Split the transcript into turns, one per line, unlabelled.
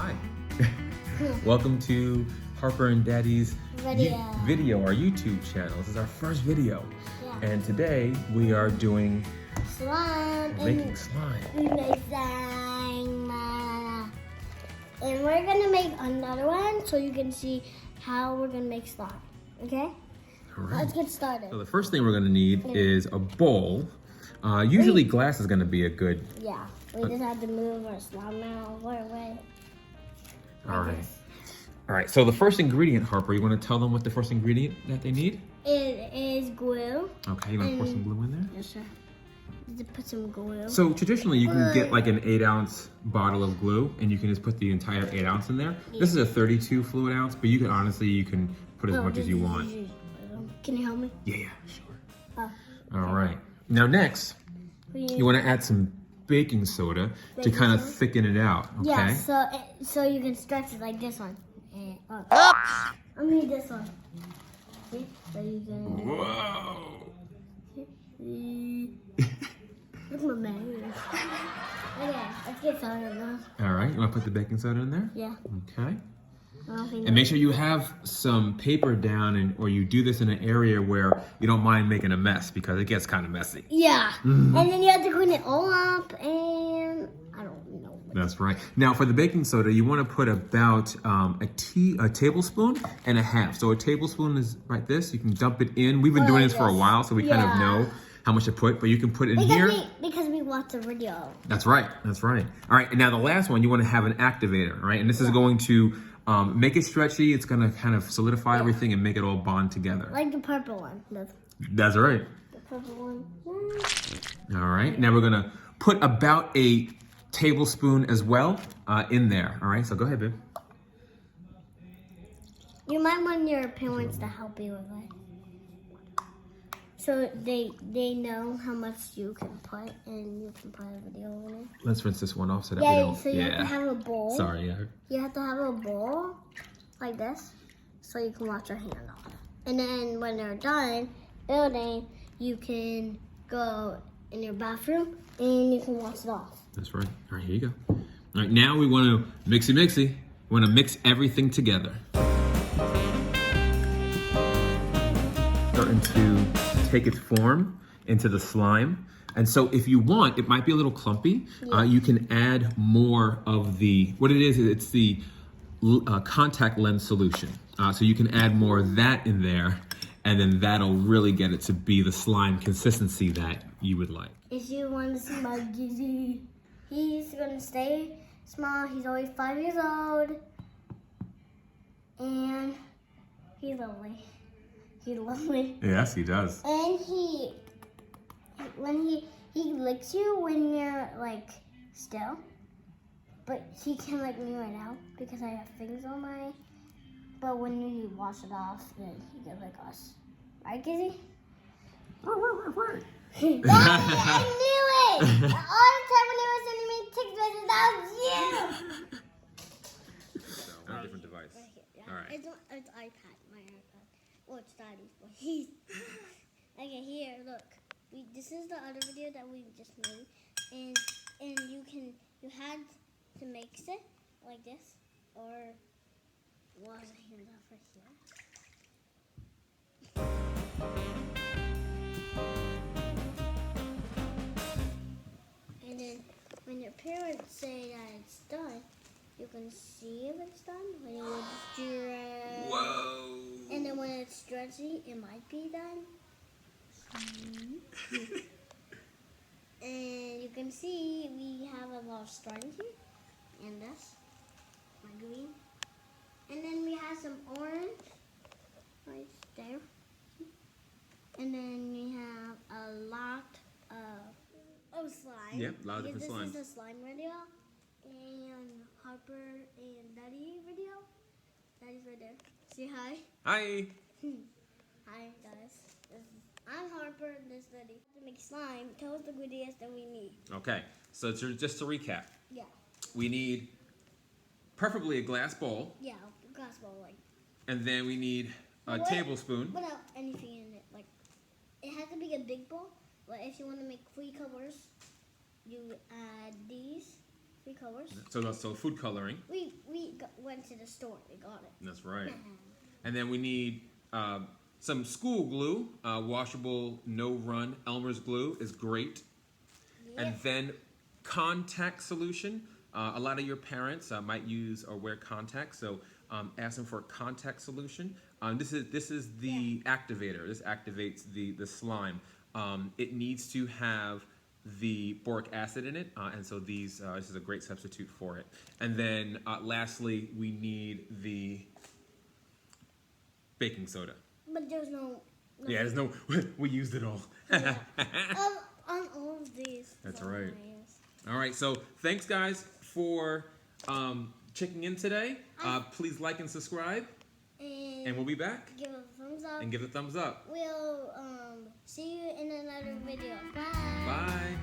Hi. Welcome to Harper and Daddy's video, our YouTube channel. This is our first video.
Yeah.
And today we are doing
slime.
Making slime.
We make slime. And we're gonna make another one so you can see how we're gonna make slime. Okay?
All right.
Let's get started.
So the first thing we're gonna need is a bowl. Usually glass is gonna be a good.
Yeah. We just have to move our slime out of our way.
All right. All right. So the first ingredient, Harper, you want to tell them what the first ingredient that they need?
It is glue.
Okay. You want to pour some glue in there?
Yes, sir. Just put some glue.
So traditionally, you can get like an 8-ounce bottle of glue, and you can just put the entire 8 ounce in there. Yeah. This is a 32 fluid ounce, but you can honestly put as much as you want.
Can you help me?
Yeah, sure. All right. Now next, you want to add some baking soda to kind of thicken it out. Okay.
Yeah. So you can stretch it like this one. And, I need this one. See? So you can.
Whoa.
Look at my man. Okay, let's get started now.
All right, you want to put the baking soda in there?
Yeah.
Okay. And make sure you have some paper down, or you do this in an area where you don't mind making a mess because it gets kind of messy.
Yeah. And then you have to clean it all up, and I don't know.
That's right. Now for the baking soda, you want to put about a tablespoon and a half. So a tablespoon is like this. You can dump it in. We've been doing this for a while, so we kind of know how much to put, but you can put it in here.
Because we watched the video.
That's right. That's right. All right. And now the last one, you want to have an activator, right? And this is going to make it stretchy. It's going to kind of solidify everything and make it all bond together.
Like the purple one.
That's right.
The purple one.
All right. Now we're going to put about a tablespoon as well in there. All right. So go ahead, babe.
You might want your parents to help you with it. So they know how much you can put, and you can put a video in it.
Let's rinse this one off so that we don't.
So you have to have a bowl.
Sorry, yeah.
You have to have a bowl like this, so you can wash your hand off. And then when they're done building, you can go in your bathroom and you can wash it off.
That's right. All right, here you go. All right, now we want to mixy. We want to mix everything together. Starting to take its form into the slime. And so if you want, it might be a little clumpy. You can add more of what it is, it's the contact lens solution. So you can add more of that in there, and then that'll really get it to be the slime consistency that you would like.
If you want to see my Gizzy, he's going to stay small. He's only 5 years old. And he's lovely. He's lovely.
Yes, he does.
And when he licks you when you're like still, but he can lick me right now because I have things on my. But when you wash it off, then he can lick us, right, Gizzy?
Right.
I knew it! All the time when he was sending me text messages, that was you.
On a different device.
Right here, yeah.
All right.
It's iPad, my iPad. Well, it's Daddy's, but he's... Okay, here, look. This is the other video that we just made, and you had to mix it like this, or wash your hands off right here. And then when your parents say that it's done, you can see if it's done when it will stretch.
Whoa!
And then when it's stretchy, it might be done. And you can see we have a lot of strings here. And this, my green. And then we have some orange right there. And then we have a lot of slime.
Yep, a lot of different slimes.
This is a slime video. And Harper and Daddy video. Daddy's right there. Say hi.
Hi.
Hi guys. I'm Harper, this Daddy. To make slime, tell us the ingredients that we need.
Okay, so just to recap.
Yeah.
We need preferably a glass bowl.
Yeah, glass bowl like.
And then we need a tablespoon.
Without anything in it, like it has to be a big bowl. But if you want to make 3 colors, you add these 3 colors.
So food coloring.
We went to the store. We got it.
That's right. And then we need some school glue. Washable, no-run. Elmer's glue is great.
Yeah.
And then contact solution. A lot of your parents might use or wear contacts, so ask them for a contact solution. This is the activator. This activates the slime. It needs to have the boric acid in it, and so this is a great substitute for it. And then lastly, we need the baking soda.
But there's no.
Yeah, there's no. We used it all.
Yeah. On all of these.
That's right. All right, so thanks guys for checking in today. Please like and subscribe, and we'll be back.
Give a thumbs up.
And give a thumbs up.
We'll see you in another video. Bye.
Bye.